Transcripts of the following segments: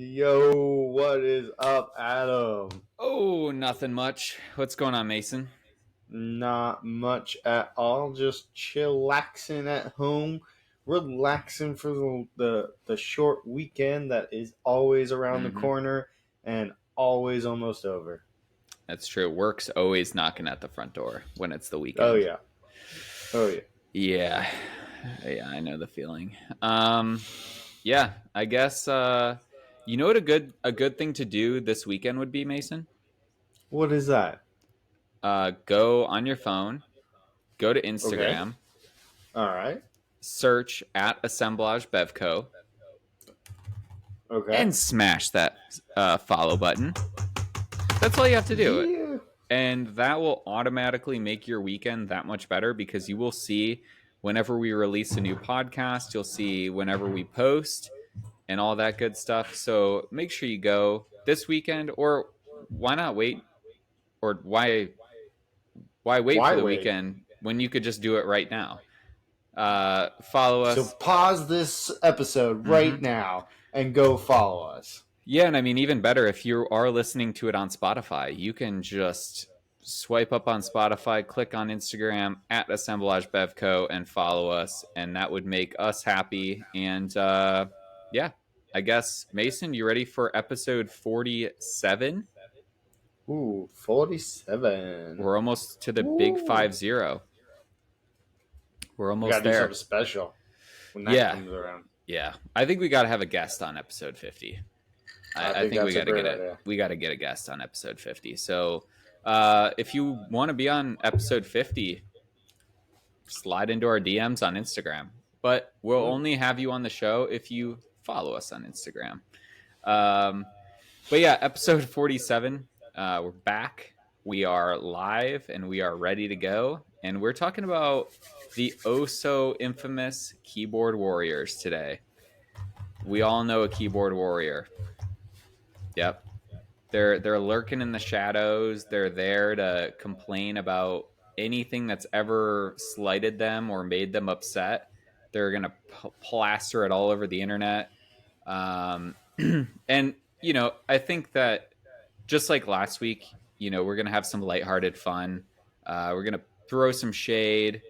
Yo, what is up, Adam? Oh, nothing much. What's going on, Mason? Not much at all. Just chillaxing at home, relaxing for the short weekend that is always around the hmm corner and always almost over. That's true. Work's always knocking at the front door when it's the Oh weekend. yeah, oh yeah. Yeah. Yeah, I know the feeling. Yeah, I guess you know what a good thing to do this weekend would be, Mason? What is that? Go on your phone, go to Okay, Instagram, all right. search at Assemblage Bevco, Okay. and smash that follow button. That's all you have to do. Yeah. And that will automatically make your weekend that much better because you will see whenever we release a new podcast, you'll see whenever we post and all that good stuff. So make sure you go this weekend, or why not wait? Or why wait for Why the wait? weekend when you could just do it right now? Follow So us. pause this episode hmm right now and go follow us. Yeah, and I mean, even better, if you are listening to it on Spotify, you can just swipe up on Spotify, click on Instagram at Assemblage Bevco, and follow us, and that would make us happy. And yeah, I guess Mason, you ready for episode 47? Ooh, 47. We're almost to the big Ooh. 50. We're We almost gotta do something there. special when that Yeah, comes around. yeah. I think we got to have a guest on episode 50. I I think think we that's a got to great get it. idea. We got to get a guest on episode 50. So, if you want to be on episode 50, slide into our DMs on Instagram. But we'll Ooh. only have you on the show if you follow us on Instagram. Um, but yeah, episode 47. We're back. We are live and we are ready to go. And we're talking about the oh so infamous keyboard warriors today. We all know a keyboard warrior. Yep. They're lurking in the shadows. They're there to complain about anything that's ever slighted them or made them upset. They're gonna plaster it all over the internet. Um, and I think that just like last week, we're gonna have some lighthearted fun. We're gonna throw some shade.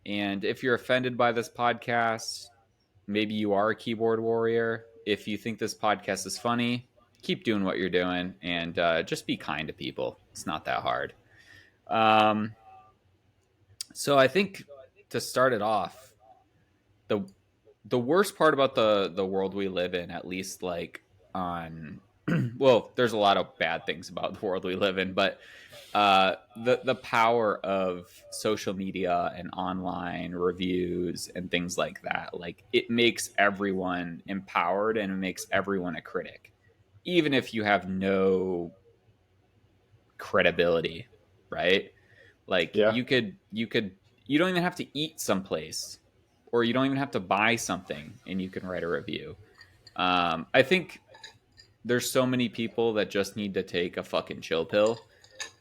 And if you're offended by this podcast, maybe you are a keyboard warrior. If you think this podcast is funny, keep doing what you're doing and just be kind to people. It's not that hard. Um, so I think to start it off, the the worst part about the world we live in, at least like on well, there's a lot of bad things about the world we live in, but the power of social media and online reviews and things like that, like it makes everyone empowered and it makes everyone a critic, even if you have no credibility, right? Like Yeah. you don't even have to eat someplace, or you don't even have to buy something, and you can write a review. I think there's so many people that just need to take a fucking chill pill,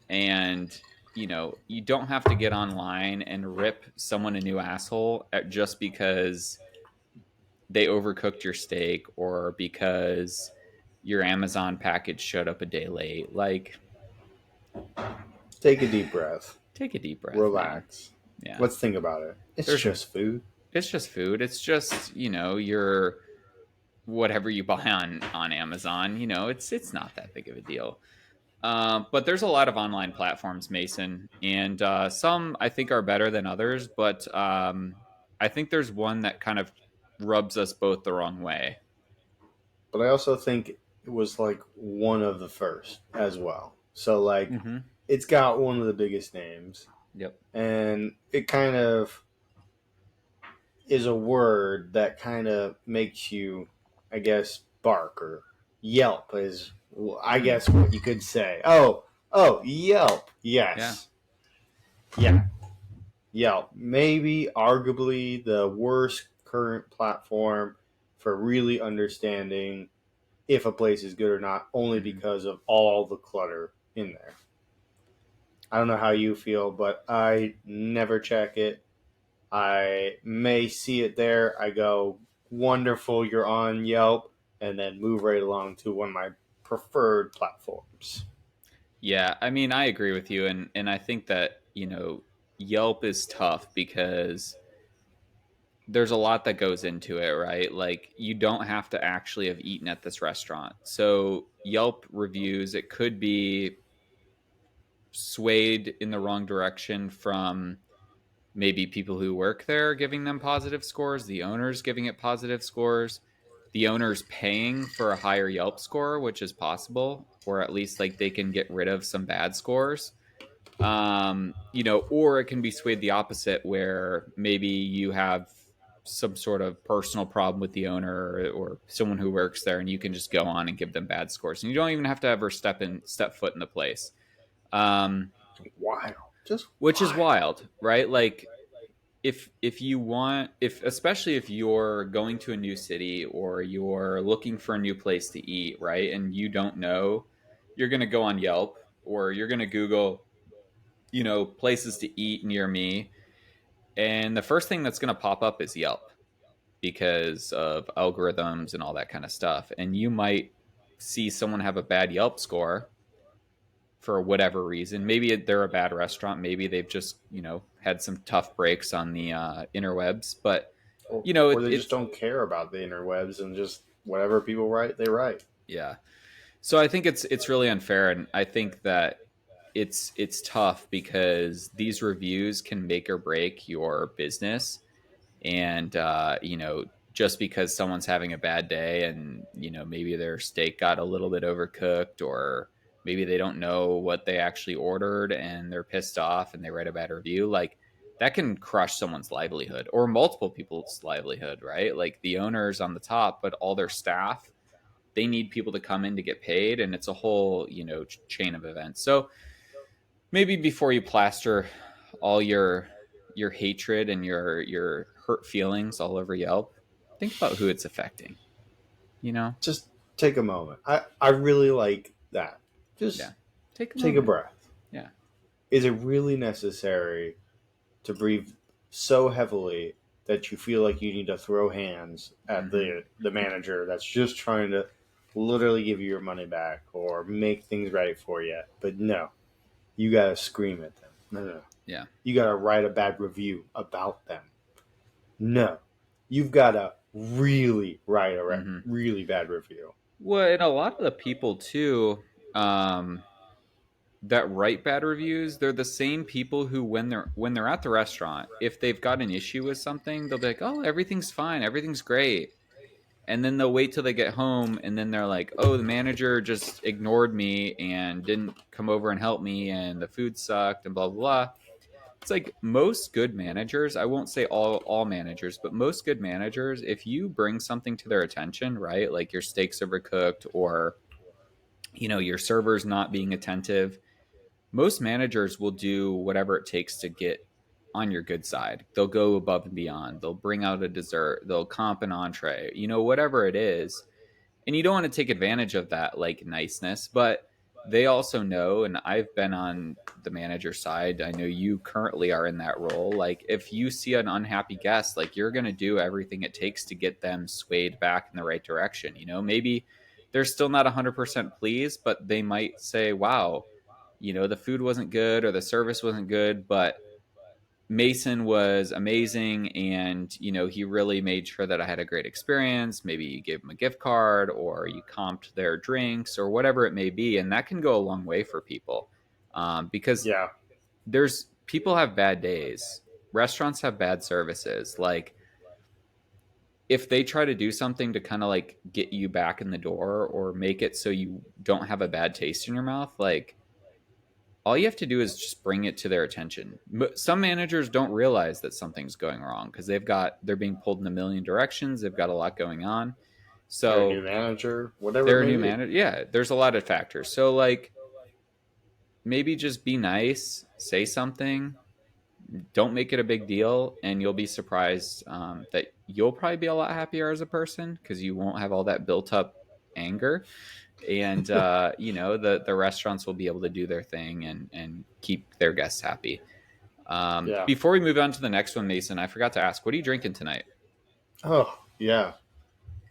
and you don't have to get online and rip someone a new asshole just because they overcooked your steak or because your Amazon package showed up a day late. Like, Take a deep breath. take a deep breath, man. Relax. Yeah, Let's think about it. It's there's just food. it's just food. It's just your whatever you buy on Amazon. It's not that big of a deal. But there's a lot of online platforms, Mason, and some I think are better than others. But I think there's one that kind of rubs us both the wrong way. But I also think it was like one of the first as well. So like Mm-hmm. it's got one of the biggest names Yep. and it kind of is a word that kind of makes you, I guess, bark or yelp is, I Mm. guess, what you could say. Oh, Yelp. Yeah. Yes. Yeah, Yelp. Maybe arguably the worst current platform for really understanding if a place is good or not, only Mm-hmm. because of all the clutter in there. I don't know how you feel, but I never check it. I may see it there. I go, wonderful, you're on Yelp. and then move right along to one of my preferred platforms. Yeah, I mean, I agree with you, and I think that Yelp is tough because there's a lot that goes into it, right? Like you don't have to actually have eaten at this restaurant. So Yelp reviews, it could be swayed in the wrong direction from maybe people who work there giving them positive scores, the owners giving it positive scores, the owners paying for a higher Yelp score, which is possible, or at least like they can get rid of some bad scores. Or it can be swayed the opposite where maybe you have some sort of personal problem with the owner or someone who works there and you can just go on and give them bad scores and you don't even have to ever step foot in the place. um, Wild, just which is wild. wild, right? Like if you want, if especially if you're going to a new city or you're looking for a new place to eat, right, and you don't know, you're going to go on Yelp or you're going to Google places to eat near me, and the first thing that's going to pop up is Yelp because of algorithms and all that kind of stuff, and you might see someone have a bad Yelp score for whatever reason. Maybe they're a bad restaurant, maybe they've just had some tough breaks on the interwebs, but Or they just it's don't care about the interwebs and just whatever people write, they write. yeah. So I think it's really unfair, and I think that it's tough because these reviews can make or break your business. And just because someone's having a bad day and maybe their steak got a little bit overcooked, or maybe they don't know what they actually ordered and they're pissed off and they write a bad review, like that can crush someone's livelihood or multiple people's livelihood, right? Like the owners on the top, but all their staff, they need people to come in to get paid, and it's a whole chain of events. So maybe before you plaster all your hatred and your hurt feelings all over Yelp, think about who it's affecting. You know? Just take a moment. I really like that. Yeah. Just Take a take a moment. breath. Yeah. Is it really necessary to breathe so heavily that you feel like you need to throw hands at Mm-hmm. the manager that's just trying to literally give you your money back or make things right for you? But no, you gotta scream at them. No, no, no. Yeah. You gotta write a bad review about them. No, you've gotta really write a Mm-hmm. really bad review. Well, and a lot of the people too, um, that write bad reviews, they're the same people who when they're at the restaurant, if they've got an issue with something, they'll be like, "Oh, everything's fine, everything's great." And then they'll wait till they get home and then they're like, "Oh, the manager just ignored me and didn't come over and help me and the food sucked and blah blah blah." It's like most good managers, I won't say all managers, but most good managers, if you bring something to their attention, right? Like your steak's overcooked or your server's not being attentive, most managers will do whatever it takes to get on your good side. They'll go above and beyond. They'll bring out a dessert, they'll comp an entree, whatever it is. And you don't want to take advantage of that like niceness, but they also know, and I've been on the manager side, I know you currently are in that role, like if you see an unhappy guest, like you're going to do everything it takes to get them swayed back in the right direction. Maybe they're still not 100% pleased, but they might say, wow, the food wasn't good or the service wasn't good, but Mason was amazing, and he really made sure that I had a great experience. Maybe you gave him a gift card or you comped their drinks or whatever it may be, and that can go a long way for people, because Yeah, there's people have bad days, restaurants have bad services. Like if they try to do something to kind of like get you back in the door or make it so you don't have a bad taste in your mouth, like all you have to do is just bring it to their attention. Some managers don't realize that something's going wrong because they're being pulled in a million directions. They've got a lot going on. they're a new So manager, whatever it they're a may new be. manager. Yeah, there's a lot of factors. So like maybe just be nice, say something, don't make it a big deal, and you'll be surprised that you'll probably be a lot happier as a person because you won't have all that built up anger, and the restaurants will be able to do their thing and keep their guests happy. Yeah. Before we move on to the next one, Mason, I forgot to ask, what are you drinking tonight? Oh, yeah.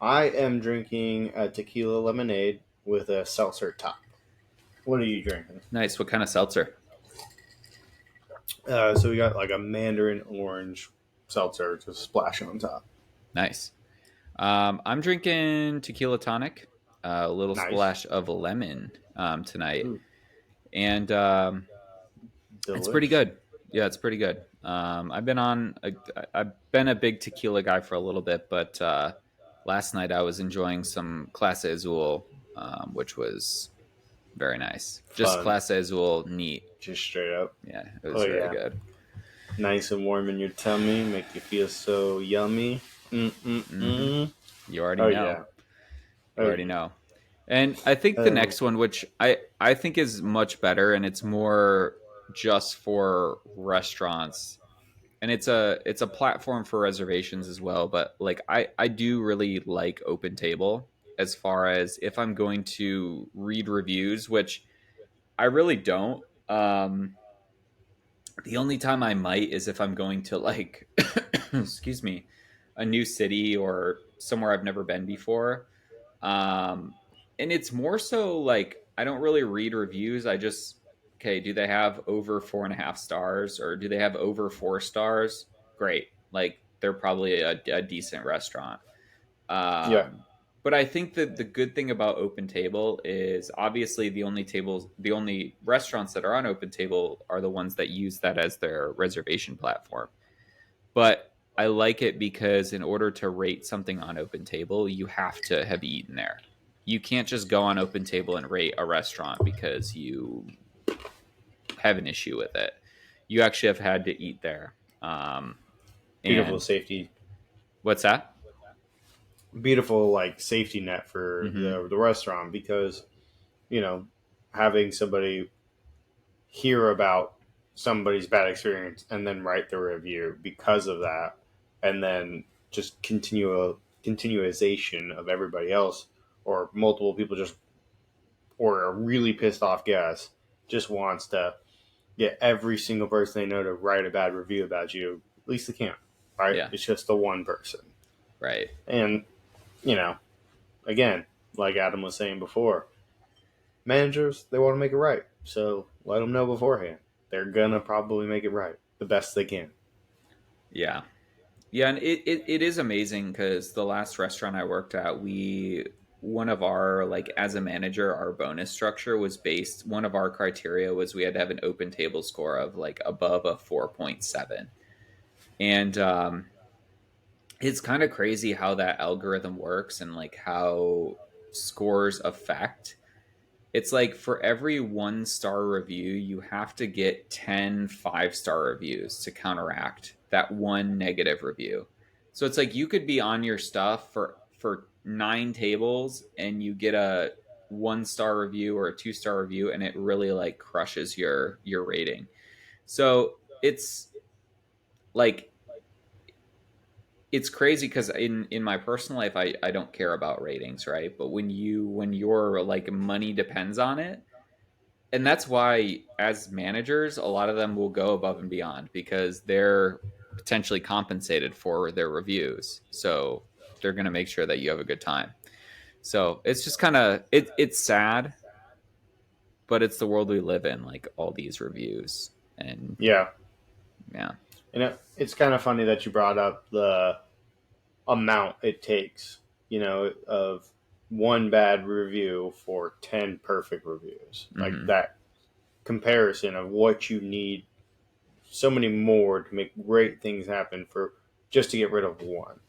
I am drinking a tequila lemonade with a seltzer top. What are you drinking? Nice. What kind of seltzer? So we got like a mandarin orange seltzer to splash on top. Nice. I'm drinking tequila tonic, a little Nice. splash of lemon tonight, Ooh, and it's pretty delish. good. Yeah, it's pretty good. I've been a big tequila guy for a little bit, but last night I was enjoying some Clase Azul, which was very nice. Just Fun. Clase Azul, neat. Just straight up. Yeah, it was Oh very yeah. good. Nice and warm in your tummy. Make you feel so yummy. Hmm. Mm-mm-mm. You already Oh know. yeah. You Oh already yeah. know. And I think the Oh, next one, which I think is much better, and it's more just for restaurants, and it's a platform for reservations as well. But like I do really like Open Table as far as if I'm going to read reviews, which I really don't. The only time I might is if I'm going to like, excuse me, a new city or somewhere I've never been before. And it's more so like I don't really read reviews. I just okay, do they have over 4.5 stars or do they have over 4 stars? Great, like they're probably a decent restaurant. yeah. But I think that the good thing about Open Table is obviously the only restaurants that are on Open Table are the ones that use that as their reservation platform. But I like it because in order to rate something on Open Table, you have to have eaten there. You can't just go on Open Table and rate a restaurant because you have an issue with it. You actually have had to eat there. Beautiful And safety. what's that? Beautiful like safety net for Mm-hmm. the restaurant because you know having somebody hear about somebody's bad experience and then write the review because of that, and then just continuation of everybody else or multiple people just or a really pissed off guest just wants to get every single person they know to write a bad review about you. At least they can't, right? Yeah, It's just the one person, right. and you know, again, like Adam was saying before, managers they want to make it right, so let them know beforehand. They're gonna probably make it right the best they can. Yeah. Yeah, and it is amazing because the last restaurant I worked at, one of our like as a manager, our bonus structure was based. One of our criteria was we had to have an open table score of like above a 4.7, and it's kind of crazy how that algorithm works and like how scores affect. It's like for every 1 star review, you have to get 10 5-star reviews to counteract that one negative review. So it's like you could be on your stuff for 9 tables and you get a 1 star review or a 2 star review and it really like crushes your rating. So it's like it's crazy because in my personal life I don't care about ratings, right? But when your like money depends on it, and that's why as managers a lot of them will go above and beyond because they're potentially compensated for their reviews, so they're going to make sure that you have a good time. So it's just kind of it's sad, but it's the world we live in, like all these reviews. And Yeah, yeah. and it's kind of funny that you brought up the amount it takes, of one bad review for 10 perfect reviews. Like Hmm. that comparison of what you need so many more to make great things happen for just to get rid of one.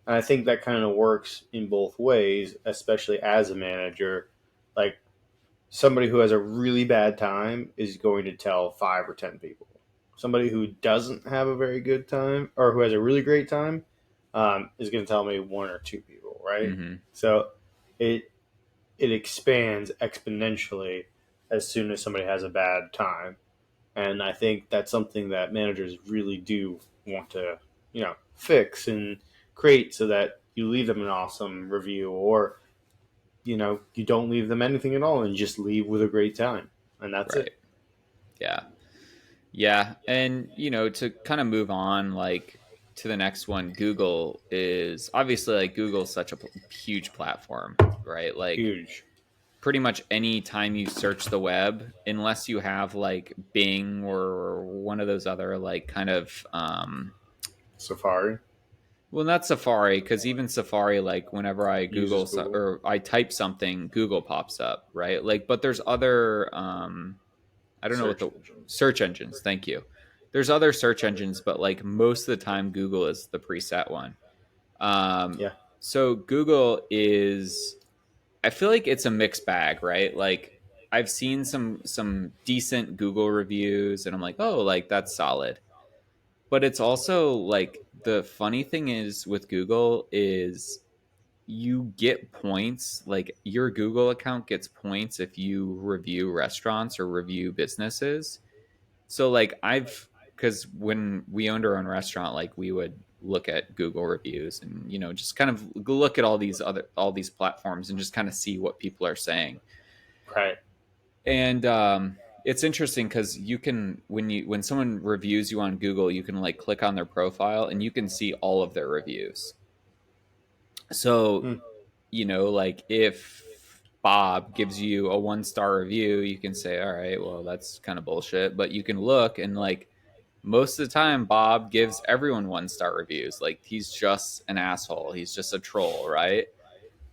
And I think that kind of works in both ways, especially as a manager. Like somebody who has a really bad time is going to tell 5 or 10 people. Somebody who doesn't have a very good time or who has a really great time is going to tell me 1 or 2 people, right? Hmm. So it it expands exponentially as soon as somebody has a bad time, and I think that's something that managers really do want to fix and create so that you leave them an awesome review, or you don't leave them anything at all and just leave with a great time, and that's Right. it. Yeah. Yeah. And to kind of move on, like to the next one, Google is obviously like Google's such a huge platform, right? Like Huge. pretty much any time you search the web, unless you have like Bing or one of those other like kind of Safari well, not Safari, because even Safari, like whenever I uses Google Google. or I type something, Google pops up, right? Like, but there's other, I don't know what Search the engines. search engines. Thank you. There's other search engines, but like most of the time, Google is the preset one. Um, Yeah. so Google is, I feel like it's a mixed bag, right? Like I've seen some decent Google reviews, and I'm like, oh, like that's solid. But it's also like the funny thing is with Google is you get points, like your Google account gets points if you review restaurants or review businesses. So like I've because when we owned our own restaurant, like we would look at Google reviews and just kind of look at all these platforms and just kind of see what people are saying. Right. And it's interesting because you can when someone reviews you on Google, you can like click on their profile and you can see all of their reviews. So Hmm. like if Bob gives you a 1-star review, you can say, all right, well, that's kind of bullshit. But you can look and like most of the time, Bob gives everyone 1-star reviews. Like he's just an asshole. He's just a troll, right?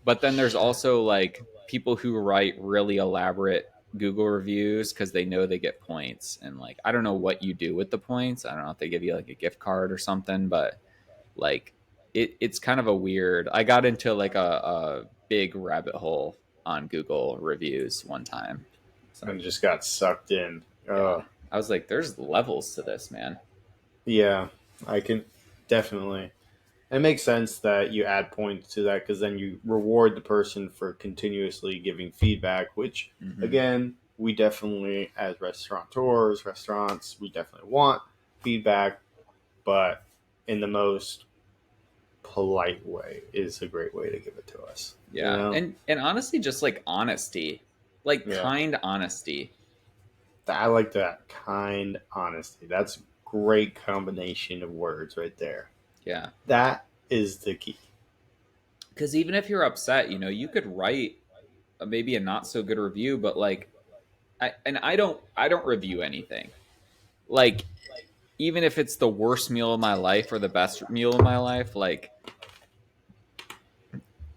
But then there's also like people who write really elaborate Google reviews because they know they get points. And like, I don't know what you do with the points. I don't know if they give you like a gift card or something, but like it's kind of a weird. I got into like a big rabbit hole on Google reviews one time. So And just got sucked in. yeah, I was like, there's levels to this, man. Yeah, I can definitely. It makes sense that you add points to that because then you reward the person for continuously giving feedback, which, Hmm. again, we definitely, as restaurateurs, restaurants, we definitely want feedback, but in the most polite way is a great way to give it to us. You Yeah, know? and honestly, just like honesty, like Yeah. kind honesty. I like that kind honesty. That's a great combination of words right there. Yeah, That is the key. because even if you're upset, you could write maybe a not so good review, but like, I don't review anything. Like even if it's the worst meal of my life or the best meal of my life, like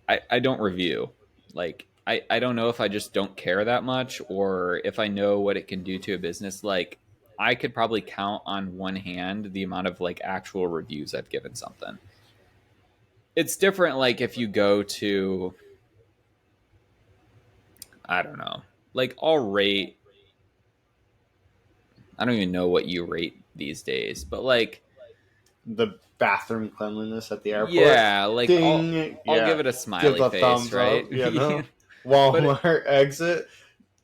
I don't review. Like I don't know if I just don't care that much or if I know what it can do to a business. Like I could probably count on one hand the amount of like actual reviews I've given something. It's different like if you go to I don't know. Like I'll rate I don't even know what you rate these days, but like The bathroom cleanliness at the airport. yeah, like Ding. I'll give Yeah. it a Give smiley a face, thumbs right? up. You know? But Walmart exit.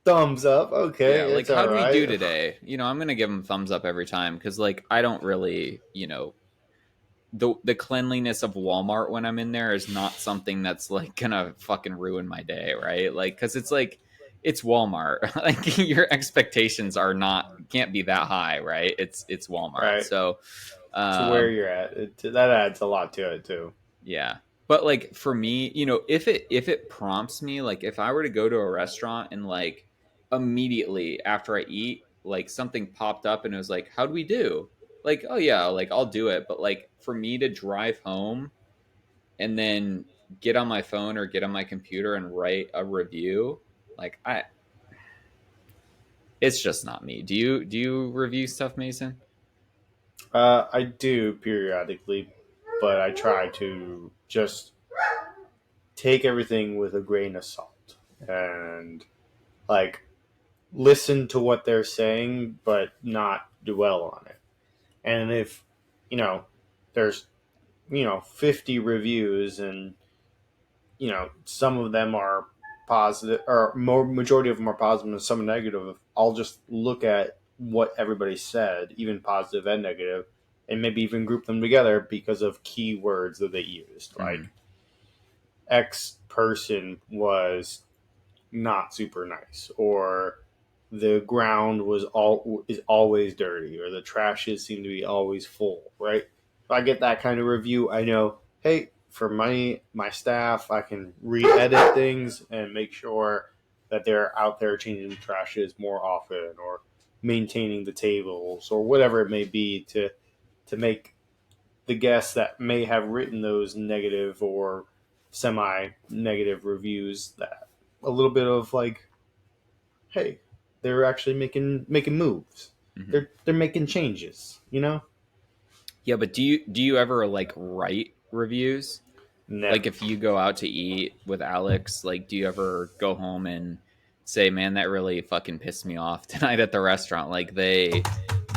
Thumbs up. yeah, Okay. like It's all how'd we do right. today? I'm gonna give them thumbs up every time because like I don't really, the cleanliness of Walmart when I'm in there is not something that's like gonna fucking ruin my day, right? Like because it's like it's Walmart. Like your expectations are not can't be that high, right? It's Walmart. Right. So To where um you're at. That adds a lot to it, too. yeah. But like for me, if it prompts me, like if I were to go to a restaurant and like immediately after I eat, like something popped up and it was like, "How'd we do?" Like, "Oh yeah, like I'll do it." But like for me to drive home and then get on my phone or get on my computer and write a review, like it's just not me. Do you review stuff, Mason? I do periodically, but I try to just take everything with a grain of salt and, like, listen to what they're saying, but not dwell on it. And if, you know, there's, 50 reviews and, some of them are positive or more majority of them are positive and some negative, I'll just look at what everybody said, even positive and negative, and maybe even group them together because of keywords that they used. Mm-hmm. Like X person was not super nice, or the ground is always dirty, or the trashes seem to be always full, right? I get that kind of review, I know, hey, for my staff, I can re-edit things and make sure that they're out there changing the trashes more often or maintaining the tables or whatever it may be to make the guests that may have written those negative or semi-negative reviews that a little bit of like, hey, they're actually making moves. Mm-hmm. They're making changes, you know? Yeah, but do you ever like write reviews? Like Never. if you go out to eat with Alex, like do you ever go home and say, "Man, that really fucking pissed me off tonight at the restaurant. Like they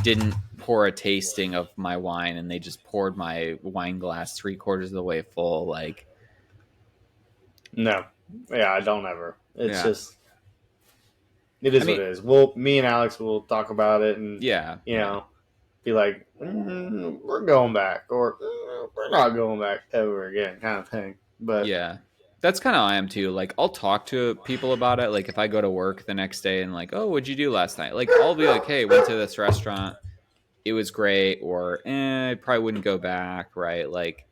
didn't pour a tasting of my wine and they just poured my wine glass 3/4 of the way full." Like, No. Yeah, I don't ever. It's yeah. just it is I what mean, it is. Well, me and Alex will talk about it and yeah, you yeah. know, be like, we're going back or we're not going back ever again kind of thing. But Yeah. That's kind of how I am too. Like I'll talk to people about it. Like if I go to work the next day and like, "Oh, what'd you do last night?" Like I'll be like, "Hey, went to this restaurant. It was great," or I probably wouldn't go back, right? Like,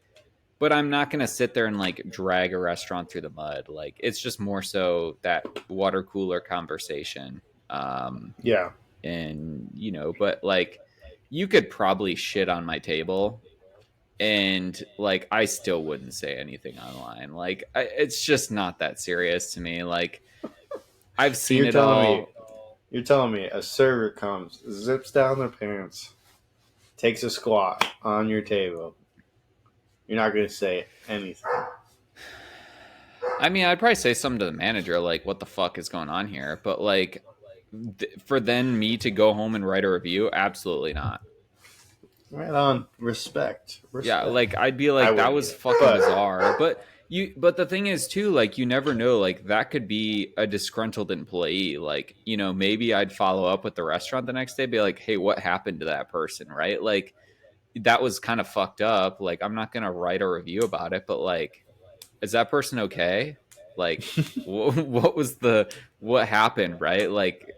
but I'm not gonna sit there and like drag a restaurant through the mud. Like, it's just more so that water cooler conversation. yeah. And but like, you could probably shit on my table, and like, I still wouldn't say anything online. Like, it's just not that serious to me. Like, I've So seen it all. you're telling me a server comes, zips down their pants, takes a squat on your table. You're not going to say anything. I mean, I'd probably say something to the manager, like, "What the fuck is going on here?" But like, for then me to go home and write a review, absolutely not. Right on. Respect. Yeah, Respect. like I'd be I like, that wouldn't was either. fucking But bizarre. But the thing is too, like, you never know. Like, that could be a disgruntled employee. Like, maybe I'd follow up with the restaurant the next day, be like, "Hey, what happened to that person?" Right? Like, that was kind of fucked up. Like, I'm not gonna write a review about it, but like, is that person okay? Like, what was what happened? Right? Like,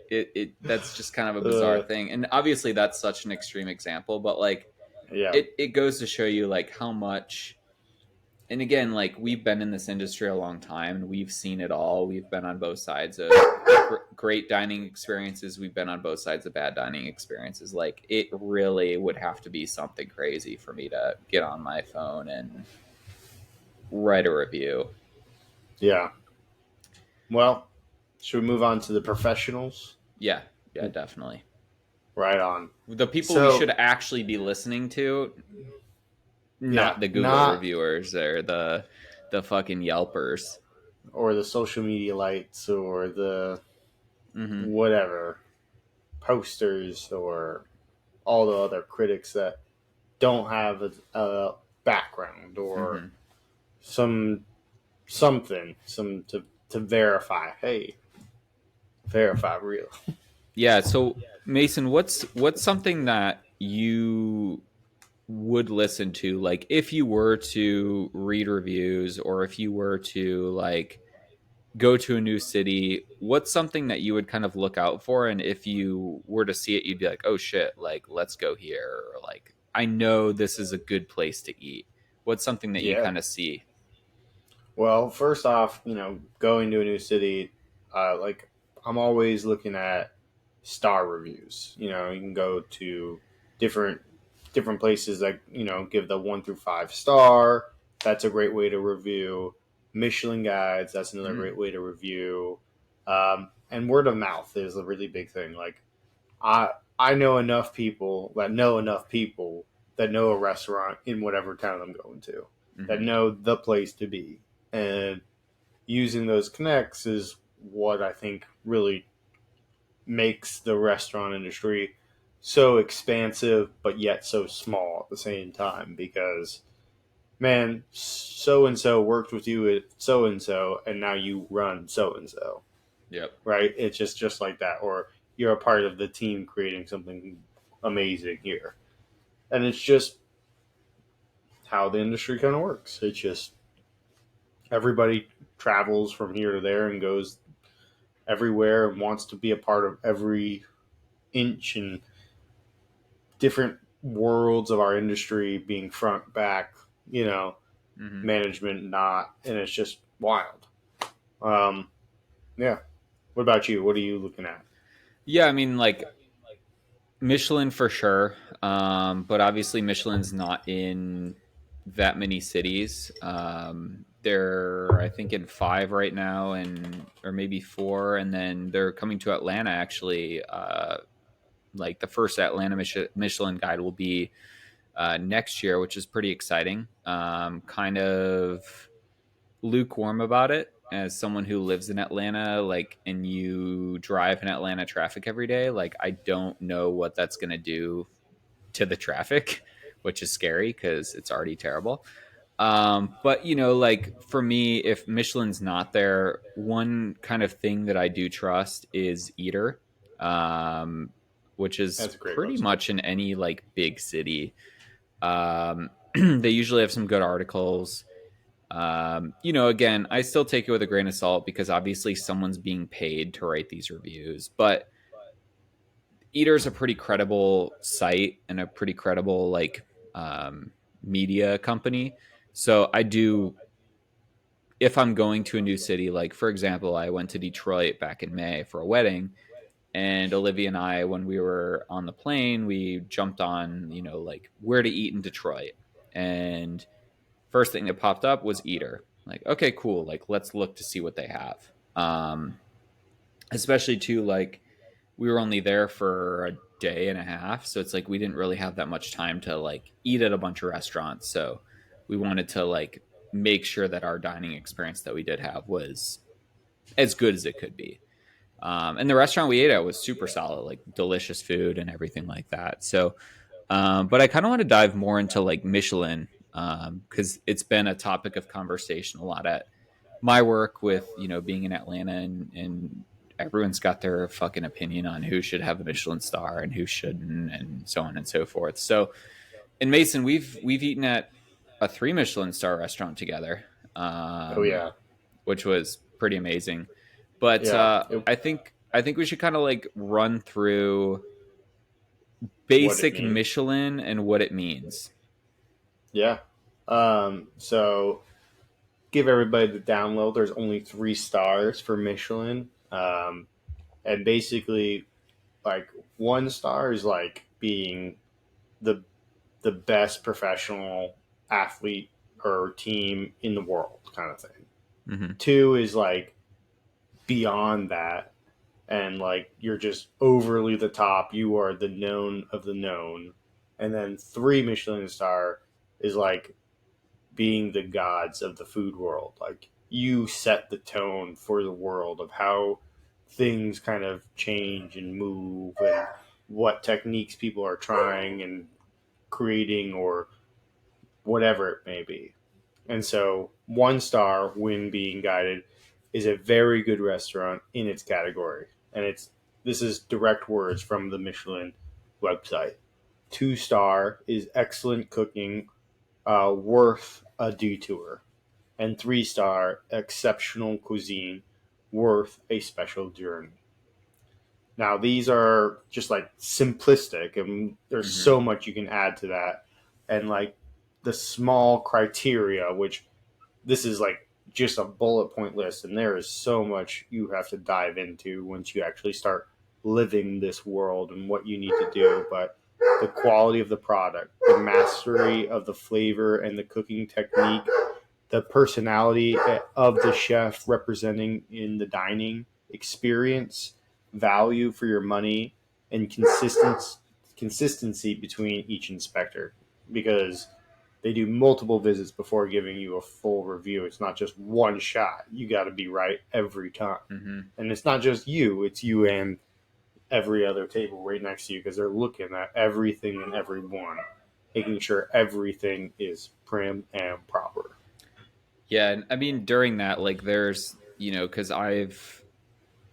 that's just kind of a bizarre uh, thing. And obviously, that's such an extreme example, but like, yeah. it goes to show you like how much. And again, like, we've been in this industry a long time and we've seen it all. We've been on both sides of great dining experiences, we've been on both sides of bad dining experiences. Like, it really would have to be something crazy for me to get on my phone and write a review. Yeah. Well, should we move on to the professionals? Yeah, yeah, definitely. Right on. The people we should So, actually be listening to, yeah, not the Google not reviewers or the fucking Yelpers. or the social media lights or the Mm-hmm. whatever posters or all the other critics that don't have a background or Mm-hmm. some something some to verify. Hey, verify real. Yeah. So Mason, what's something that you would listen to, like if you were to read reviews or if you were to like go to a new city, what's something that you would kind of look out for? And if you were to see it, you'd be like, "Oh shit, like let's go here," or like, "I know this is a good place to eat." What's something that you Yeah. kind of see? Well, first off, going to a new city, like I'm always looking at star reviews. You can go to different different places that give the 1 through 5 star. That's a great way to review. Michelin guides. That's another Mm, great way to review. And word of mouth is a really big thing. Like I I know enough people that know a restaurant in whatever town I'm going to that mm-hmm. know the place to be, and using those connects is what I think really makes the restaurant industry so expansive but yet so small at the same time because man, so and so worked with you at so and so and now you run so and so, Yep. right? It's just like that, or you're a part of the team creating something amazing here. And it's just how the industry kind of works. It's just everybody travels from here to there and goes everywhere and wants to be a part of every inch and different worlds of our industry being front back, you know, Hmm. management not, and it's just wild. Um, yeah. What about you? What are you looking at? Yeah, I mean, like Michelin for sure, but obviously Michelin's not in that many cities. They're I think in five right now, and or maybe four, and then they're coming to Atlanta actually. Like the first Atlanta Michelin guide will be next year, which is pretty exciting. Kind of lukewarm about it as someone who lives in Atlanta, like, and you drive in Atlanta traffic every day. Like, I don't know what that's going to do to the traffic, which is scary because it's already terrible. But like for me, if Michelin's not there, one kind of thing that I do trust is Eater, um, which is That's a great pretty website. much in any like big city. They usually have some good articles. Again, I still take it with a grain of salt because obviously someone's being paid to write these reviews, but Eater's a pretty credible site and a pretty credible um, media company. So I do, if I'm going to a new city, like for example, I went to Detroit back in May for a wedding, and Olivia and I, when we were on the plane, we jumped on, like where to eat in Detroit, and first thing that popped up was Eater. Like, okay, cool. Like, let's look to see what they have. Especially too, like we were only there for a day and a half, so it's like we didn't really have that much time to like eat at a bunch of restaurants. So we wanted to like make sure that our dining experience that we did have was as good as it could be. And the restaurant we ate at was super solid, like delicious food and everything like that. So, but I kind of want to dive more into like Michelin because it's been a topic of conversation a lot at my work with being in Atlanta, and everyone's got their fucking opinion on who should have a Michelin star and who shouldn't, and so on and so forth. So in Mason, we've eaten at a three Michelin star restaurant together, Oh um, yeah, which was pretty amazing. But yeah. I think we should kind of like run through What it basic means. Michelin and what it means. Yeah. So give everybody the download. There's only 3 stars for Michelin, and basically, like 1 star is like being the the best professional athlete or team in the world, kind of thing. Hmm. 2 is like beyond that, and like you're just overly the top. You are the known of the known, and then 3 Michelin star is like being the gods of the food world. Like you set the tone for the world of how things kind of change and move and what techniques people are trying and creating or whatever it may be. And so 1 star when being guided is a very good restaurant in its category. And it's this is direct words from the Michelin website. 2 star is excellent cooking, worth a detour, and 3 star exceptional cuisine worth a special journey. Now these are just like simplistic, and there's Hmm. so much you can add to that, and like the small criteria, which this is like just a bullet point list, and there is so much you have to dive into once you actually start living this world and what you need to do. But the quality of the product, the mastery of the flavor and the cooking technique, the personality of the chef representing in the dining experience, value for your money, and consistency between each inspector, because they do multiple visits before giving you a full review. It's not just one shot. You got to be right every time. Hmm. And it's not just you, it's you and every other table right next to you, because they're looking at everything and everyone, making sure everything is prim and proper. Yeah, and I mean during that, like there's because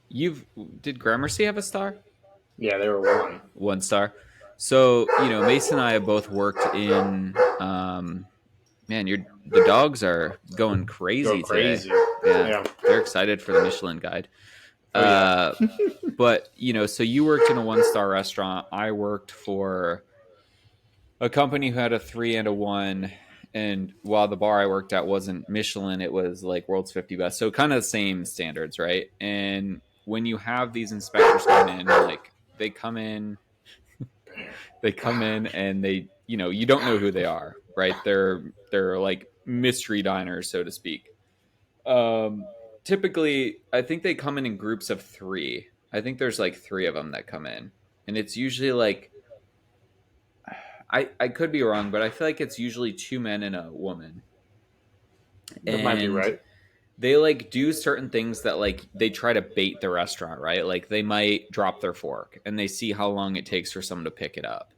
you've did Gramercy have a star? Yeah, they were one. 1 star. So Mason and I have both worked in. Man, the dogs are going Go crazy today. crazy. Yeah, Yeah. they're excited for the Michelin guide. Oh yeah. Uh, but so you worked in a 1 star restaurant. I worked for a company who had a 3 and a 1. And while the bar I worked at wasn't Michelin, it was like World's 50 Best. So kind of the same standards, right? And when you have these inspectors come in, like they come in and they, you don't know who they are, right? They're like mystery diners, so to speak. Um, Typically, I think they come in groups of three. I think there's like three of them that come in, and it's usually like I could be wrong, but I feel like it's usually two men and a woman, That might be and right. they like do certain things that like they try to bait the restaurant, right? Like they might drop their fork and they see how long it takes for someone to pick it up.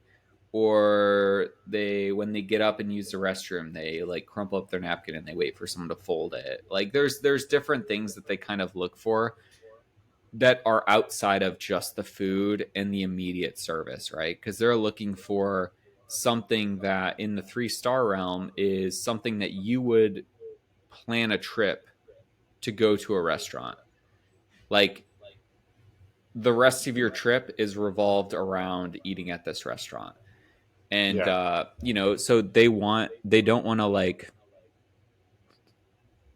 Or they when they get up and use the restroom, they like crumple up their napkin and they wait for someone to fold it. Like there's different things that they kind of look for that are outside of just the food and the immediate service, right? Because they're looking for something that in the 3-star realm is something that you would plan a trip to go to a restaurant. Like the rest of your trip is revolved around eating at this restaurant. And Yeah, so they don't want to like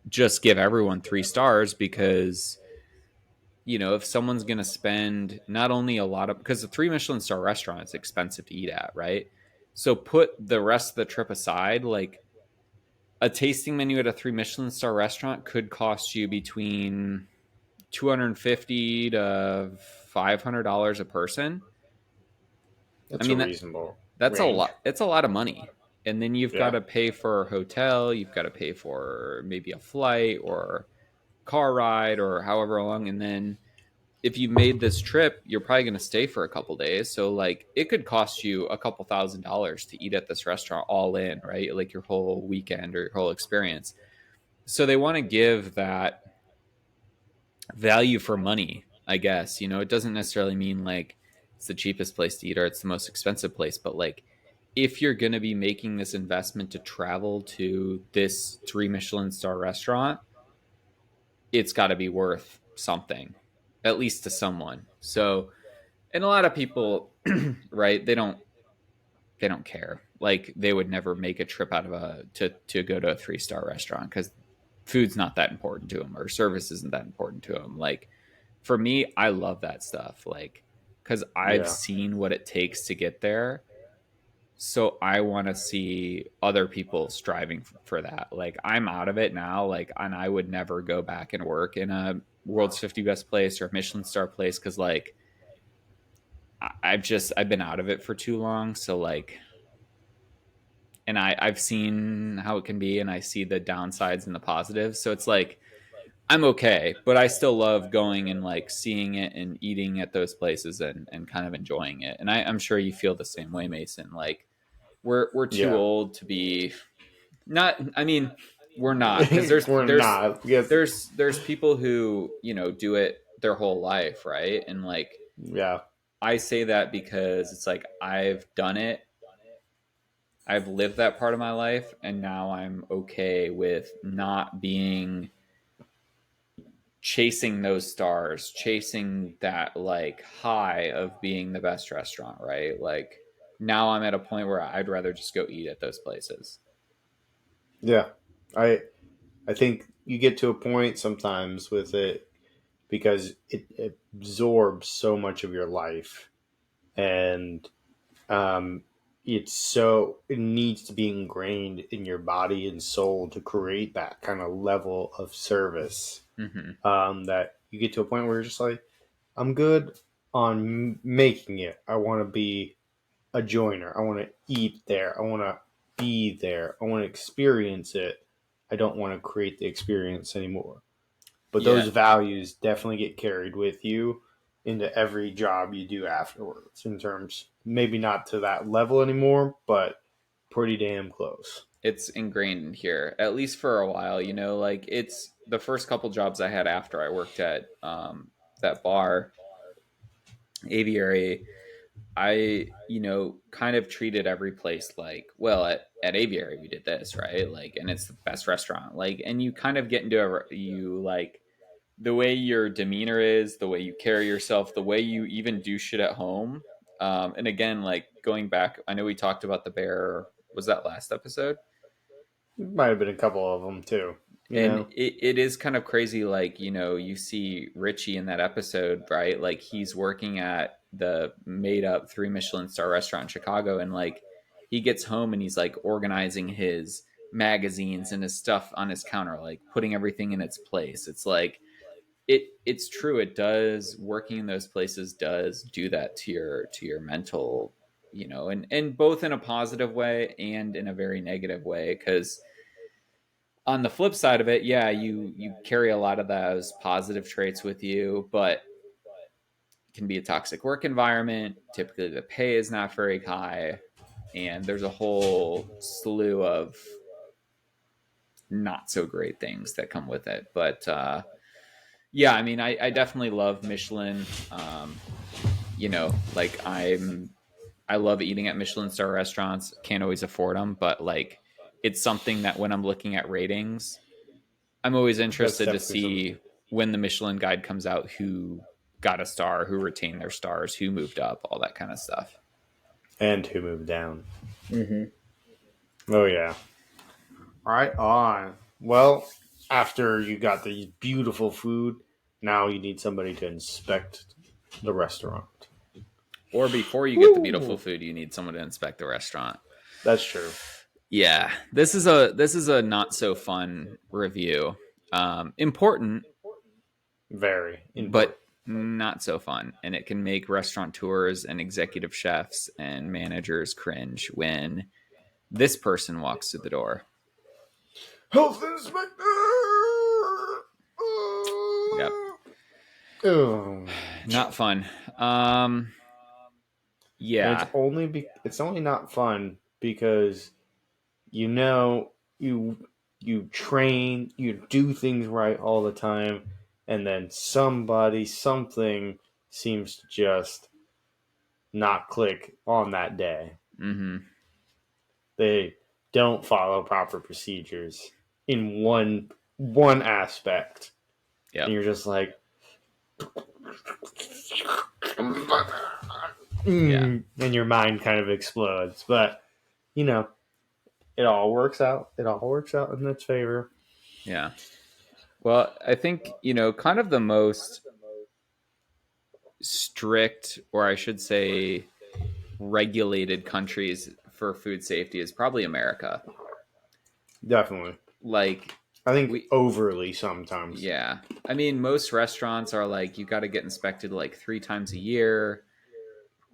just give everyone 3 stars because if someone's going to spend not only a lot of because a 3 Michelin star restaurant is expensive to eat at, right? So put the rest of the trip aside, like a tasting menu at a 3 Michelin star restaurant could cost you between 250 to $500 a person. I that's a mean reasonable that's a range. lot. It's a lot of money. And then you've got Yeah, to pay for a hotel, you've got to pay for maybe a flight or car ride or however long, and then if you made this trip, you're probably going to stay for a couple days. So like it could cost you a couple $1,000s to eat at this restaurant all in, right? Like your whole weekend or your whole experience. So they want to give that value for money, I guess. It doesn't necessarily mean like it's the cheapest place to eat or it's the most expensive place, but like if you're going to be making this investment to travel to this 3 Michelin star restaurant, it's got to be worth something, at least to someone. So, and a lot of people, right? They don't care. Like they would never make a trip out of to go to a 3-star restaurant because food's not that important to them or service isn't that important to them. Like for me, I love that stuff. Like because I've yeah, seen what it takes to get there. So I want to see other people striving for that. Like I'm out of it now. Like, and I would never go back and work in a World's 50 Best place or a Michelin star place because like I've been out of it for too long. So like, and I've seen how it can be, and I see the downsides and the positives. So it's like I'm okay, but I still love going and like seeing it and eating at those places and kind of enjoying it. And I'm sure you feel the same way, Mason. Like we're too yeah. old to be not. I mean, we're not because there's We're there's not. Yes. there's people who do it their whole life, right? And like Yeah, I say that because it's like I've done it. I've lived that part of my life, and now I'm okay with not being chasing those stars, chasing that like high of being the best restaurant, right? Like now I'm at a point where I'd rather just go eat at those places. yeah. I I think you get to a point sometimes with it because it absorbs so much of your life, and um, it needs to be ingrained in your body and soul to create that kind of level of service, Hmm. that you get to a point where you're just like, I'm good on making it. I want to be a joiner. I want to eat there. I want to be there. I want to experience it. I don't want to create the experience anymore. But those Yeah, values definitely get carried with you into every job you do afterwards, in terms, maybe not to that level anymore, but pretty damn close. it's ingrained in here at least for a while. Like it's the first couple jobs I had after I worked at that bar aviary. I kind of treated every place like, well, at aviary we did this, right? Like, and it's the best restaurant, like, and you kind of get into you like the way your demeanor is, the way you carry yourself, the way you even do shit at home. And again, like going back, I know we talked about the bear. Was that last episode? Might have been a couple of them too. You And know, it is kind of crazy, like, you see Richie in that episode, right? Like, he's working at the made up 3 Michelin star restaurant in Chicago, and like he gets home and he's like organizing his magazines and his stuff on his counter, like putting everything in its place. It's like it's true, it does, working in those places does do that to your mental, and both in a positive way and in a very negative way, because on the flip side of it, yeah, you carry a lot of those positive traits with you, but it can be a toxic work environment. Typically, the pay is not very high, and there's a whole slew of not so great things that come with it. But yeah, I mean, I definitely love Michelin. Like I love eating at Michelin star restaurants. Can't always afford them, but like it's something that when I'm looking at ratings, I'm always that's interested to definitely see something. when the Michelin guide comes out who got a star, who retained their stars, who moved up, all that kind of stuff. And who moved down? Mm-hmm. Oh yeah. Right on. Well, after you got the beautiful food, now you need somebody to inspect the restaurant. Or before you get the beautiful Woo! food, you need someone to inspect the restaurant. That's true. Yeah, this is a not so fun review. Important, Very important. but not so fun, and it can make restaurateurs and executive chefs and managers cringe when this person walks through the door. Health inspector. Yep, Oh. not fun. Um, And it's yeah. it's only not fun because you know you train, you do things right all the time, and then something seems to just not click on that day. Mm-hmm. They don't follow proper procedures in one aspect, and Yep. you're just like, Yeah. and your mind kind of explodes. But you know, it all works out. It all works out in its favor. Yeah. Well, I think, kind of the most strict, or I should say, regulated countries for food safety is probably America. Definitely. Like, I think we, overly sometimes. yeah. I mean, most restaurants are like, you got to get inspected like 3 times a year.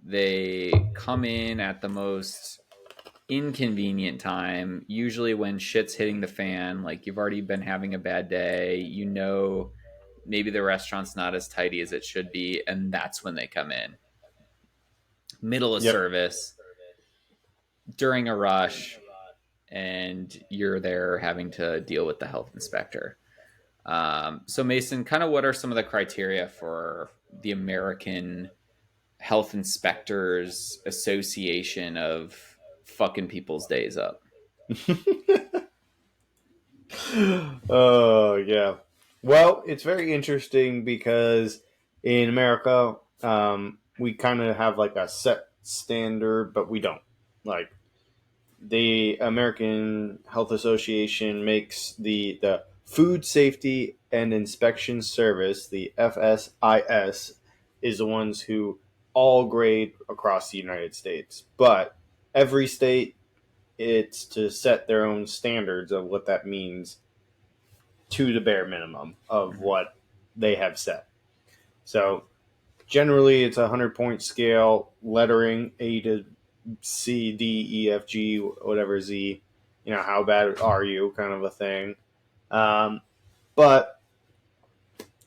They come in at the most inconvenient time, usually when shit's hitting the fan, like you've already been having a bad day, maybe the restaurant's not as tidy as it should be, and that's when they come in. Middle of Yep. service, during a rush, and you're there having to deal with the health inspector. So, Mason, kind of what are some of the criteria for the American Health Inspectors Association of fucking people's days up? Oh yeah. Well, it's very interesting because in America, we kind of have like a set standard, but we don't. Like the American Health Association makes the Food Safety and Inspection Service, the FSIS, is the ones who all grade across the United States. But every state, it's to set their own standards of what that means to the bare minimum of Mm-hmm. what they have set. So generally, it's a 100-point scale, lettering A to C, D, E, F, G, whatever Z. You know, how bad are you, kind of a thing. But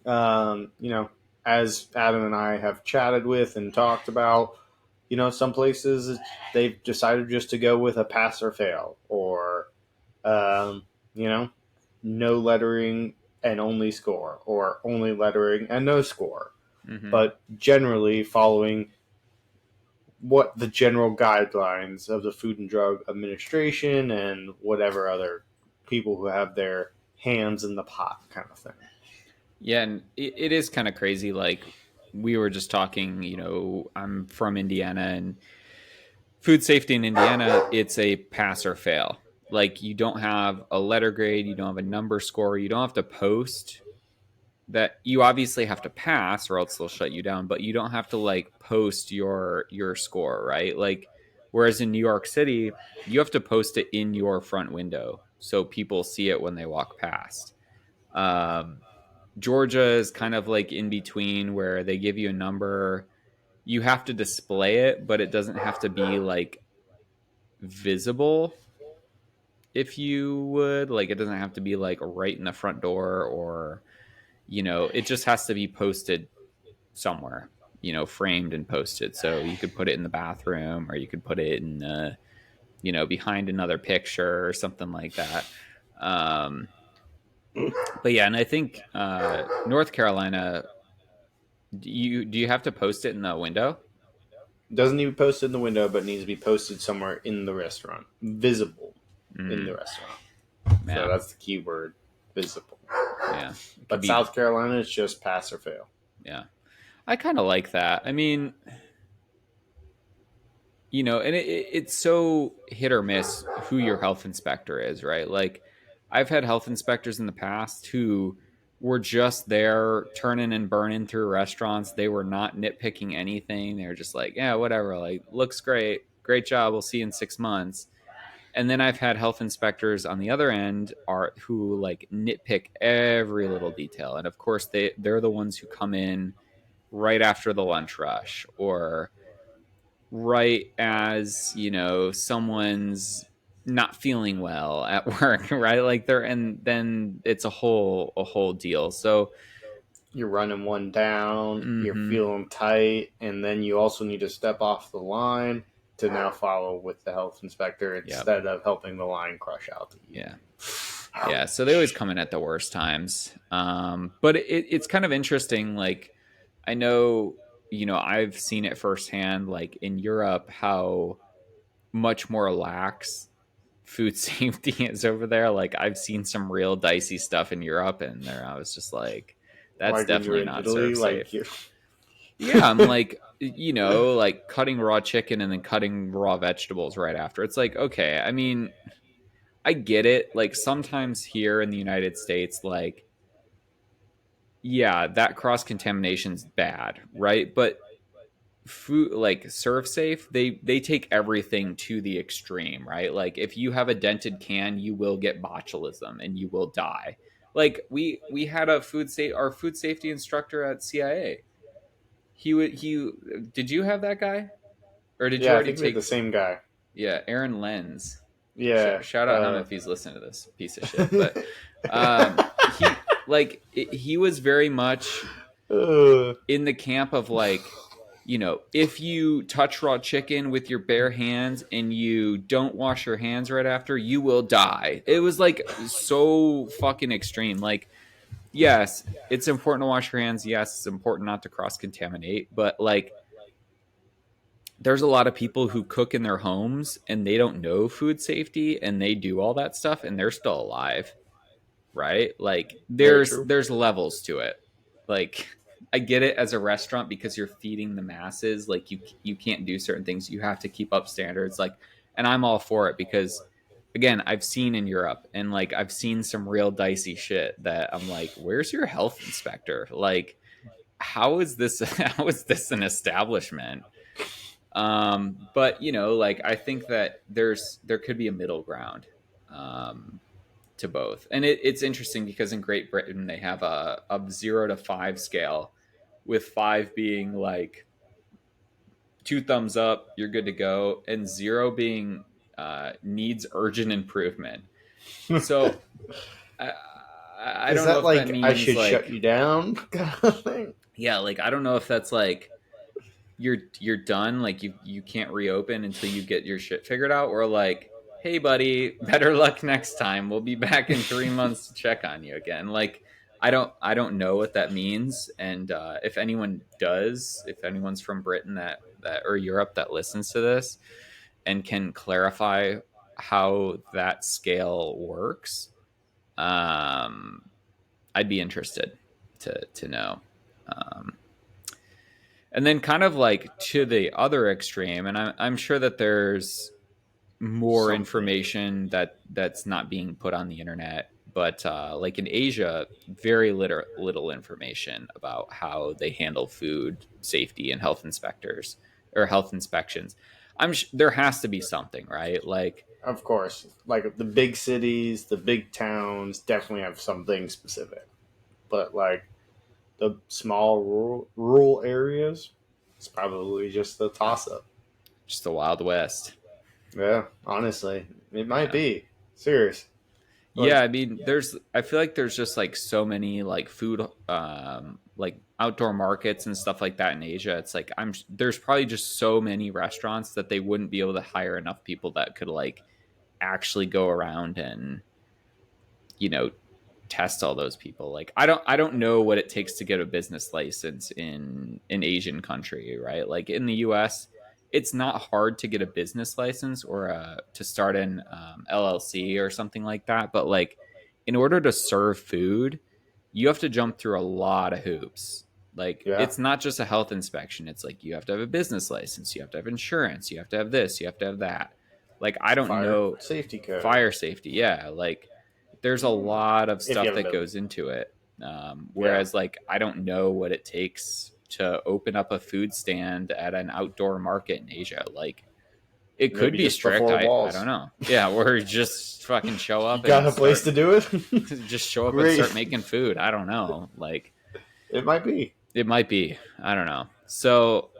you know, as Adam and I have chatted with and talked about, you know, some places they've decided just to go with a pass or fail, or you know, no lettering and only score, or only lettering and no score. Mm-hmm. But generally following what the general guidelines of the Food and Drug Administration and whatever other people who have their hands in the pot, kind of thing. Yeah, and it is kind of crazy. Like, we were just talking, I'm from Indiana, and food safety in Indiana, it's a pass or fail. Like you don't have a letter grade, you don't have a number score, you don't have to post that. You obviously have to pass or else they'll shut you down, but you don't have to like post your score, right? Like whereas in New York City, you have to post it in your front window so people see it when they walk past. Um, Georgia is kind of like in between where they give you a number, you have to display it, but it doesn't have to be like visible if you would. Like it doesn't have to be like right in the front door or, it just has to be posted somewhere, framed and posted. So you could put it in the bathroom or you could put it in, behind another picture or something like that. Um, but yeah, and I think North Carolina, do you have to post it in the window? Doesn't need to be posted in the window, but needs to be posted somewhere in the restaurant, visible in the Mm, restaurant. So yeah, that's the key word, visible. yeah, it could But be. South Carolina is just pass or fail. Yeah, I kind of like that. I mean, and it's so hit or miss who your health inspector is, right? Like, I've had health inspectors in the past who were just there turning and burning through restaurants. They were not nitpicking anything. They were just like, yeah, whatever. Like, looks great. Great job. We'll see you in 6 months. And then I've had health inspectors on the other end are who like nitpick every little detail. And of course, they're the ones who come in right after the lunch rush or right as someone's not feeling well at work, right? Like they're, and then it's a whole deal. So You're running one down, you're mm-hmm, feeling tight, and then you also need to step off the line to now follow with the health inspector yeah, instead of helping the line crush out the yeah, evening. yeah. So they always come in at the worst times. But it's kind of interesting. Like I know, I've seen it firsthand, like in Europe, how much more lax food safety is over there. Like I've seen some real dicey stuff in Europe, and there I was just like, that's Like when you're definitely in not Italy, serve like safe. you Yeah, I'm like, like cutting raw chicken and then cutting raw vegetables right after. It's like, okay, I mean, I get it. Like sometimes here in the United States, like, yeah, that cross contamination's bad, right? But food like serve safe, they take everything to the extreme, right? Like if you have a dented can, you will get botulism and you will die. Like we had our food safety instructor at CIA. He did you have that guy or did you Yeah, I already think we had the take? same guy. Yeah, Aaron Lenz. Yeah. Shout out him if he's listening to this piece of shit. But he was very much uh, in the camp of like, if you touch raw chicken with your bare hands and you don't wash your hands right after, you will die. It was like so fucking extreme. Like, yes, it's important to wash your hands. Yes, it's important not to cross contaminate. But like, there's a lot of people who cook in their homes and they don't know food safety and they do all that stuff and they're still alive, right? Like very there's true. there's levels to it. Like I get it as a restaurant because you're feeding the masses. Like you can't do certain things. You have to keep up standards. Like, and I'm all for it because again, I've seen in Europe and like I've seen some real dicey shit that I'm like, where's your health inspector? Like, how is this? How is this an establishment? But like I think that there could be a middle ground. Um, to both. And it's interesting because in Great Britain they have a 0 to 5 scale, with 5 being like 2 thumbs up, you're good to go, and 0 being needs urgent improvement. So I, I Is don't know that if that like I means should shut like, you down kind of thing? yeah, like I don't know if that's like you're done, like you can't reopen until you get your shit figured out, or like, hey buddy, better luck next time, we'll be back in 3 months to check on you again. Like I don't know what that means. And if anyone does, if anyone's from Britain that or Europe that listens to this and can clarify how that scale works, I'd be interested to know. um And then kind of like to the other extreme, and I'm sure that there's more Something. information that's not being put on the internet, but like in Asia, very little information about how they handle food safety and health inspectors or health inspections. There has to be something, right? Like, Of course, like the big cities, the big towns definitely have something specific, but like the small rural areas, it's probably just a toss up. just the Wild West. Yeah, honestly, it might Yeah. be serious. Yeah, Like, I mean, I feel like there's just like so many like food, like outdoor markets and stuff like that in Asia. It's like there's probably just so many restaurants that they wouldn't be able to hire enough people that could like actually go around and, you know, test all those people. Like I don't know what it takes to get a business license in an Asian country, right? Like in the US, it's not hard to get a business license or to start an LLC or something like that. But like in order to serve food, you have to jump through a lot of hoops. Like yeah, it's not just a health inspection. It's like you have to have a business license, you have to have insurance, you have to have this, you have to have that. Like I don't fire know safety code. fire safety. Yeah, like there's a lot of If you stuff have a that building, goes into it. yeah, Whereas, like, I don't know what it takes to open up a food stand at an outdoor market in Asia. Like, it could maybe be just the strict. four I don't walls. know. Yeah, or just fucking show You up got and a place start, to do it. just show up and Great, start making food. I don't know. Like, it might be. it might be. I don't know. So,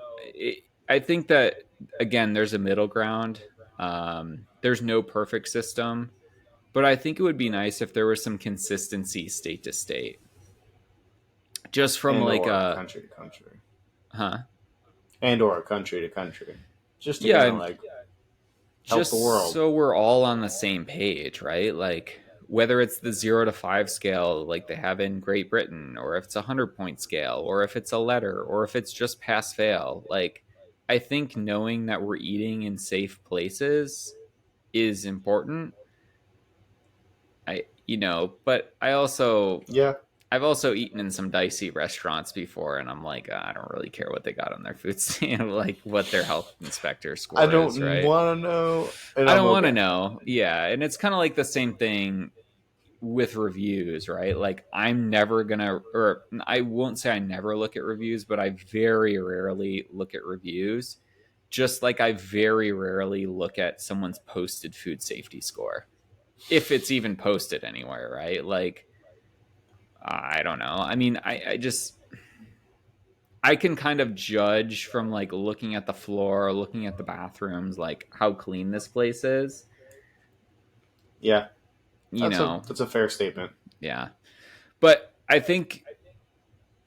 I think that again, there's a middle ground. There's no perfect system, but I think it would be nice if there was some consistency state to state, just from And like or a country to country, huh. and or country to country, just to Yeah, kind of and like help the just world. so we're all on the same page, right? Like whether it's the 0 to 5 scale like they have in Great Britain, or if it's a 100-point scale, or if it's a letter, or if it's just pass fail. Like I think knowing that we're eating in safe places is important. But Yeah, I've also eaten in some dicey restaurants before, and I'm like, I don't really care what they got on their food stand, like what their health inspector I score is, don't right? want to know, and I I'm don't want to okay. know. Yeah. And it's kind of like the same thing with reviews, right? Like, I'm never going to, or I won't say I never look at reviews, but I very rarely look at reviews, just like I very rarely look at someone's posted food safety score, if it's even posted anywhere, right? Like, I don't know. I mean, I can kind of judge from like looking at the floor, looking at the bathrooms, like how clean this place is. Yeah, You that's a know, that's a fair statement. yeah. But I think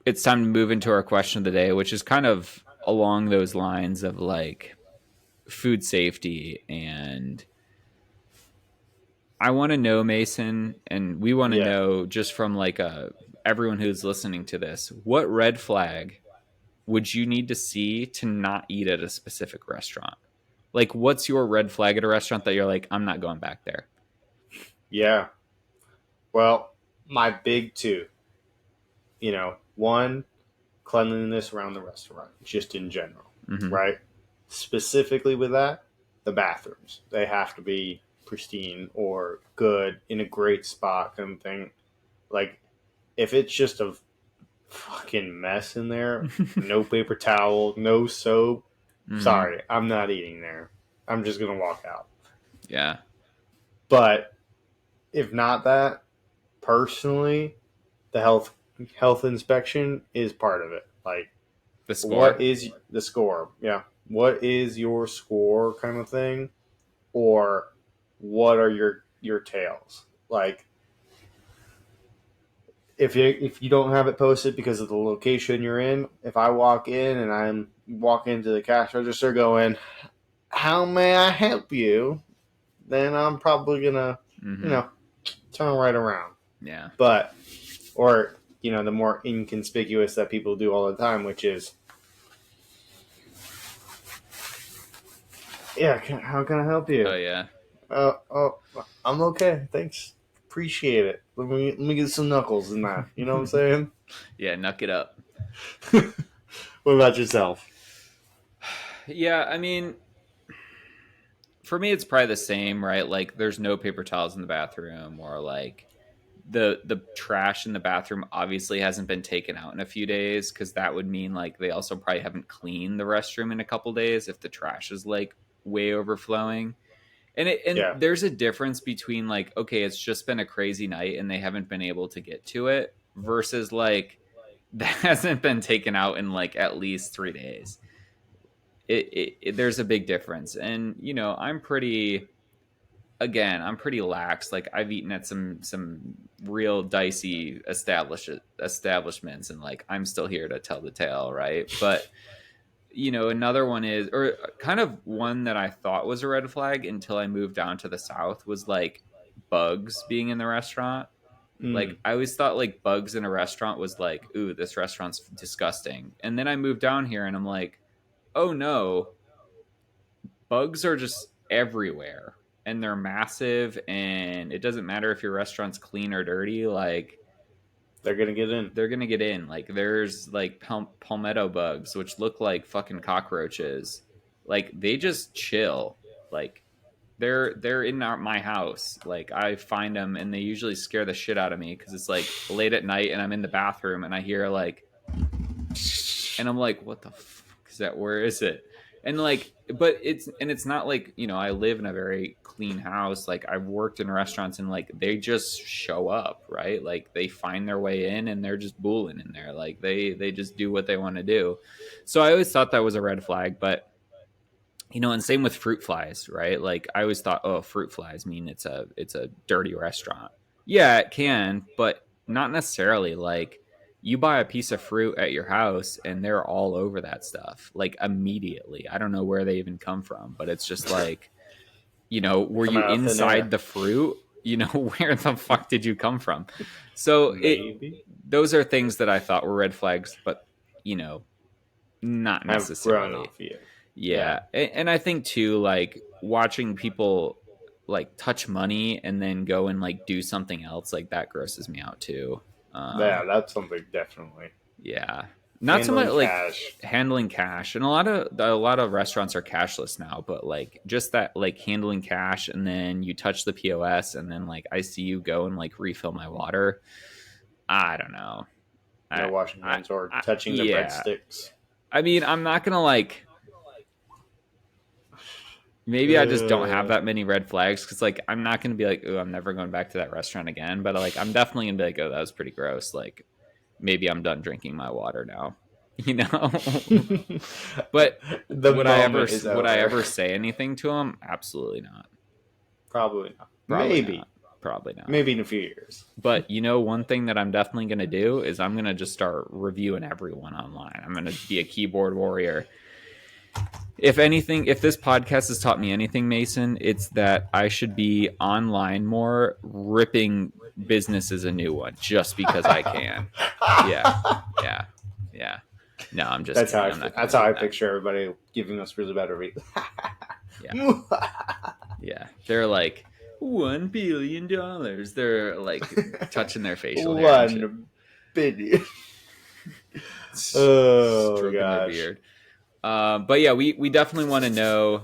it's time to move into our question of the day, which is kind of along those lines of like food safety. And I want to know, Mason, and we want to Yeah, know just from like everyone who's listening to this, what red flag would you need to see to not eat at a specific restaurant? Like, what's your red flag at a restaurant that you're like, I'm not going back there? yeah. Well, my big two, one, cleanliness around the restaurant, just in general, Mm-hmm. right? Specifically with that, the bathrooms. They have to be pristine or good in a great spot kind of thing. Like, if it's just a fucking mess in there, no paper towel, no soap, Mm-hmm. sorry, I'm not eating there. I'm just going to walk out. Yeah. But if not that, personally, the health inspection is part of it. Like, The what score? is the score? Yeah, what is your score, kind of thing, or what are your tails? Like, if you don't have it posted because of the location you're in, if I walk in and I'm walking into the cash register going, "How may I help you?" then I'm probably gonna, you Mm-hmm. know, turn right around. Yeah. But or the more inconspicuous that people do all the time, which is, yeah, how can I help Oh, you? yeah. Oh, I'm okay, thanks, appreciate it. Let me get some knuckles in that. You know what I'm saying? Yeah. Knuck it up. What about yourself? Yeah, I mean, for me, it's probably the same, right? Like, there's no paper towels in the bathroom, or like the trash in the bathroom obviously hasn't been taken out in a few days, because that would mean like they also probably haven't cleaned the restroom in a couple days if the trash is like way overflowing. And Yeah, there's a difference between like, okay, it's just been a crazy night and they haven't been able to get to it, versus like that hasn't been taken out in like at least 3 days. There's a big difference. And I'm pretty, again, I'm pretty lax. Like, I've eaten at some real dicey establishments, and like I'm still here to tell the tale, right? But another one is, or kind of one that I thought was a red flag until I moved down to the south, was like bugs being in the restaurant. Like, mm, I always thought like bugs in a restaurant was like, ooh, this restaurant's disgusting. And then I moved down here and I'm like, oh no, bugs are just everywhere, and they're massive, and it doesn't matter if your restaurant's clean or dirty. Like, they're gonna get in. they're gonna get in. Like, there's like palmetto bugs, which look like fucking cockroaches. Like, they just chill. Like, they're in my house. Like, I find them, and they usually scare the shit out of me, because it's like late at night and I'm in the bathroom and I hear like, and I'm like, what the fuck is that? Where is it? And like, but it's not like, I live in a very clean house. Like, I've worked in restaurants and like they just show up, right? Like, they find their way in and they're just booling in there. Like, they just do what they want to do. So I always thought that was a red flag. But and same with fruit flies, right? Like, I always thought, oh, fruit flies mean it's a dirty restaurant. Yeah, it can, but not necessarily. Like, you buy a piece of fruit at your house and they're all over that stuff, like, immediately. I don't know where they even come from, but it's just like, were Come you out of thin inside air. the fruit? Where the fuck did you come from? So Maybe. those are things that I thought were red flags, but you know, not Have grown necessarily. off you. Yeah. Yeah. And I think too, like, watching people like touch money and then go and like do something else, like, that grosses me out too. Yeah, that's something definitely. Yeah. Not so much Handling like cash. handling cash, and a lot of restaurants are cashless now, but like just that, like, handling cash, and then you touch the POS and then like I see you go and like refill my water. I don't know. No I washing I, hands or I touching the yeah. breadsticks. I mean, I'm not gonna like. Maybe I just don't have Uh, that many red flags, because like I'm not gonna be like, oh, I'm never going back to that restaurant again. But like I'm definitely gonna be like, oh, that was pretty gross. Like, maybe I'm done drinking my water now. You know. But the moment is would I over. ever say anything to him? Absolutely not. Probably not. Probably not. Maybe. Probably not. Maybe in a few years. But one thing that I'm definitely going to do is I'm going to just start reviewing everyone online. I'm going to be a keyboard warrior. If anything, if this podcast has taught me anything, Mason, it's that I should be online more, ripping businesses a new one just because I can. Yeah. Yeah. Yeah. No, I'm just That's kidding. how I'm not going that's to how do I that. picture everybody giving us really bad reviews. Yeah. Yeah. They're like, $1 billion. They're like touching their facial hair and shit. 1 billion. Oh Stroking their gosh. beard. But yeah, we definitely want to know.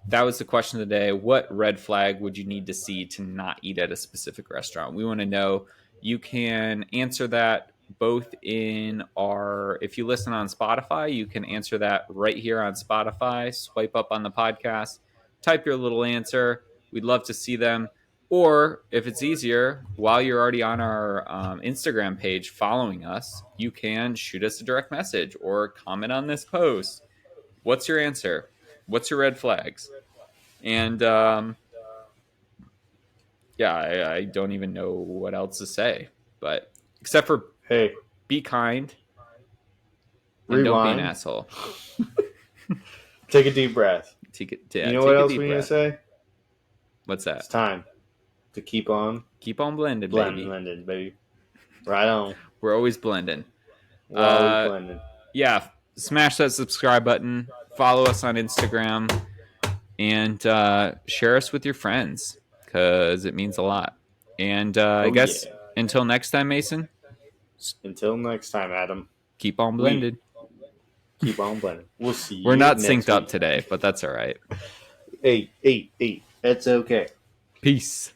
That was the question of the day. What red flag would you need to see to not eat at a specific restaurant? We want to know. You can answer that both in our, if you listen on Spotify, you can answer that right here on Spotify. Swipe up on the podcast, type your little answer. We'd love to see them. Or if it's easier, while you're already on our Instagram page following us, you can shoot us a direct message or comment on this post. What's your answer? What's your red flags? And yeah, I don't even know what else to say, but except for Hey, be kind and don't be an rewind. asshole. Take a deep breath. You know what Take a else deep we need to breath. say? What's It's that? time to keep on Keep on blending, baby. blending, baby. Right on. We're always blending. We're always blending. Yeah, smash that subscribe button. Follow us on Instagram, and share us with your friends, because it means a lot. And I Oh guess yeah. until next time, Mason, Until next time, Adam. keep on We blended. Keep on blending. We'll see We're you not next synced up week. today, but that's all right. Hey, hey, hey. That's okay. Peace.